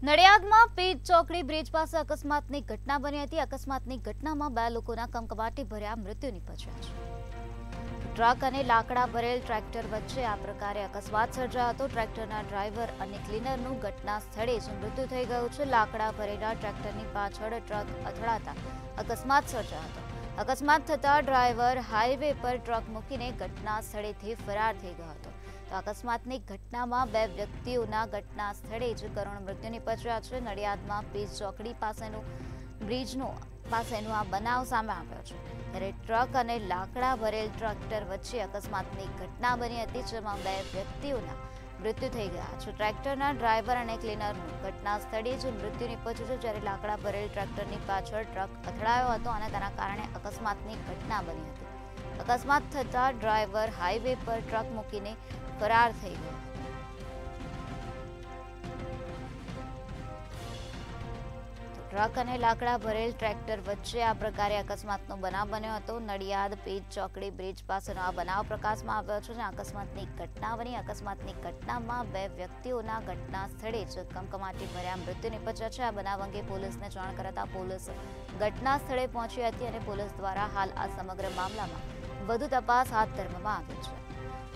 નડિયાદમાં page ચોકડી bridge પાસે અકસ્માતની ઘટના બની હતી। અકસ્માતની ઘટનામાં 2 લોકોના કમકમાટી ભર્યા મૃત્યુ નિપજ્યા છે। ટ્રક અને લાકડા ભરેલ ટ્રેક્ટર વચ્ચે આ પ્રકારે અકસ્માત સર્જાયો હતો। ટ્રેક્ટરના ડ્રાઈવર અને ક્લીનરનું ઘટના સ્થળે જ મૃત્યુ થઈ ગયું છે। લાકડા ભરેલા ટ્રેક્ટરની પાછળ ટ્રક અથડાતા અકસ્માત સર્જાયો હતો। અકસ્માત થતા ડ્રાઈવર હાઈવે પર ટ્રક મૂકીને ઘટના સ્થળેથી ફરાર થઈ ગયો હતો। તો અકસ્માતની ઘટનામાં 2 વ્યક્તિઓના ઘટના સ્થળે જ કરુણ મૃત્યુ નિપજ્યા છે। નડિયાદમાં પેજ ચોકડી પાસેનો આ બનાવ સામે આવ્યો છે, ત્યારે ટ્રક અને લાકડા ભરેલ ટ્રેક્ટર વચ્ચે અકસ્માતની ઘટના બની હતી, જેમાં 2 વ્યક્તિઓના મૃત્યુ થઈ ગયા છે। ટ્રેક્ટરના ડ્રાઈવર અને ક્લીનરનું ઘટના સ્થળે જ મૃત્યુ નિપજ્યું છે, જ્યારે લાકડા ભરેલ ટ્રેક્ટરની પાછળ ટ્રક અથડાયો હતો અને તેના કારણે અકસ્માતની ઘટના બની હતી। અકસ્માત થતા ડ્રાઈવર હાઈવે પર ટ્રક મૂકીને ફરાર થઈ ગયો। ટ્રક અને લાકડા ભરેલ ટ્રેક્ટર વચ્ચે આ પ્રકારે અકસ્માતનો બનાવ બન્યો હતો। નડિયાદ પેજ ચોકડી બ્રિજ પાસેનો આ બનાવ પ્રકાશમાં આવ્યો છે, જ્યાં અકસ્માતની ઘટના બની। અકસ્માતની ઘટનામાં 2 વ્યક્તિઓના ઘટના સ્થળે જ કમકમાટી ભર્યા મૃત્યુ નિપજ્યા છે। આ બનાવ અંગે પોલીસને જાણ કરાતા પોલીસ ઘટના સ્થળે પહોંચી હતી અને પોલીસ દ્વારા હાલ આ સમગ્ર મામલામાં વધુ તપાસ હાથ ધરવામાં આવી છે।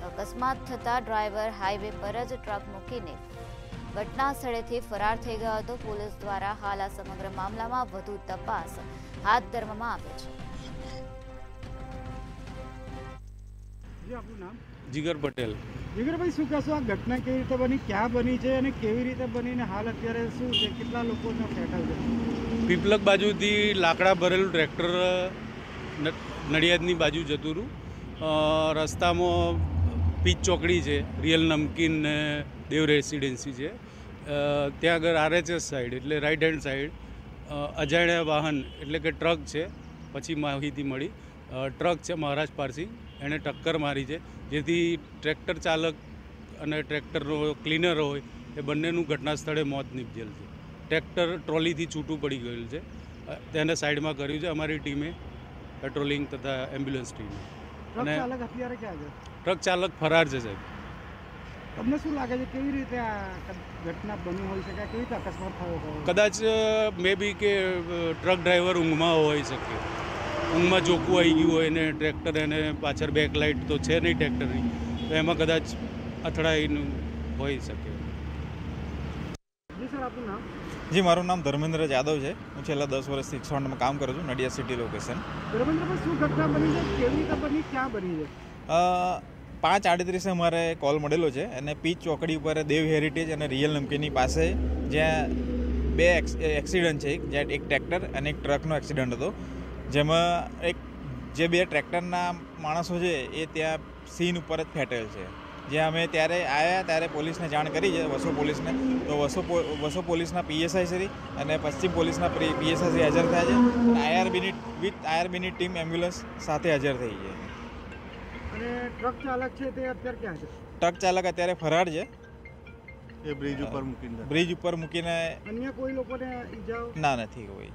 અકસ્માત થતા ડ્રાઈવર હાઈવે પર જ ટ્રક મૂકીને ઘટના સ્થળેથી ફરાર થઈ ગયો હતો। પોલીસ દ્વારા હાલ આ સમગ્ર મામલામાં વધુ તપાસ હાથ ધરવામાં આવી છે। જી, આપનું નામ? જીગર પટેલ। જીગરભાઈ, શું કહેશો? આ ઘટના કેવી રીતે બની, ક્યાં બની છે અને કેવી રીતે બનીને હાલ અત્યારે શું છે, કેટલા લોકોને ફેટાવ છે? પીપલક બાજુથી લાકડા ભરેલું ટ્રેક્ટર નડિયાદની બાજુ જતું રહ્યું। રસ્તામાં પીચ ચોકડી છે, રિયલ નમકીન ને દેવ રેસિડેન્સી છે, ત્યાં આગળ RHS સાઈડ એટલે રાઈટ હેન્ડ સાઈડ અજાણ્યા વાહન એટલે કે ટ્રક છે, પછી માહિતી મળી ટ્રક છે મહારાજ પાર્સિંગ, એણે ટક્કર મારી છે, જેથી ટ્રેક્ટર ચાલક અને ટ્રેક્ટરનો ક્લીનર હોય એ બંનેનું ઘટના સ્થળે મોત નીપજેલ છે। ટ્રેક્ટર ટ્રોલીથી છૂટું પડી ગયેલું છે, તેને સાઈડમાં કર્યું છે અમારી ટીમે, પેટ્રોલિંગ તથા એમ્બ્યુલન્સ ટીમે। ટ્રક ચાલક અત્યારે ક્યાં છે? ટ્રક ચાલક ફરાર છે સાહેબ। તમને શું લાગે છે કેવી રીતે આ ઘટના બની હોઈ શકે, કેવી રીતે અકસ્માત થયો હોય? કદાચ મે બી કે ટ્રક ડ્રાઈવર ઊંઘમાં હોઈ શકે, ઊંઘમાં ચોખ્ખું આવી ગયું હોય ને ટ્રેક્ટર એને પાછળ બેક લાઇટ તો છે નહીં ટ્રેક્ટરની, તો એમાં કદાચ અથડાઈનું હોઈ શકે। જી સર, આપનું નામ? જી, મારું નામ ધર્મેન્દ્ર જાદવ છે। હું છેલ્લા 10 વર્ષથી એક્સોન્ડમાં કામ કરું છું, નડિયાદ સિટી લોકેશન। ધર્મેન્દ્રભાઈ, શું ઘટના બની છે, કેવી રીતે બની, ક્યાં બની છે? 5:38 અમારે કોલ મળેલો છે અને પીચ ચોકડી ઉપર દેવ હેરિટેજ અને રિયલ નમકીનની પાસે જ્યાં 2 એક્સિડન્ટ છે, જ્યાં એક ટ્રેક્ટર અને એક ટ્રકનો એક્સિડન્ટ હતો, જેમાં જે 2 ટ્રેક્ટરના માણસો છે એ ત્યાં સીન ઉપર જ ફેટેલ છે। જ્યાં અમે ત્યારે આવ્યા ત્યારે પોલીસને જાણ કરી છે, વસો પોલીસને, તો વસો પોલીસના PSI શ્રી અને પશ્ચિમ પોલીસના PSI શ્રી હાજર થયા છે અને IRBની ટીમ એમ્બ્યુલન્સ સાથે હાજર થઈ છે। અને ટ્રક ચાલક છે તે અત્યારે ક્યાં છે? ટ્રક ચાલક અત્યારે ફરાર છે, એ બ્રિજ ઉપર મૂકીને અન્ય કોઈ લોકોને ઈજાઓ? ના, નથી કોઈ।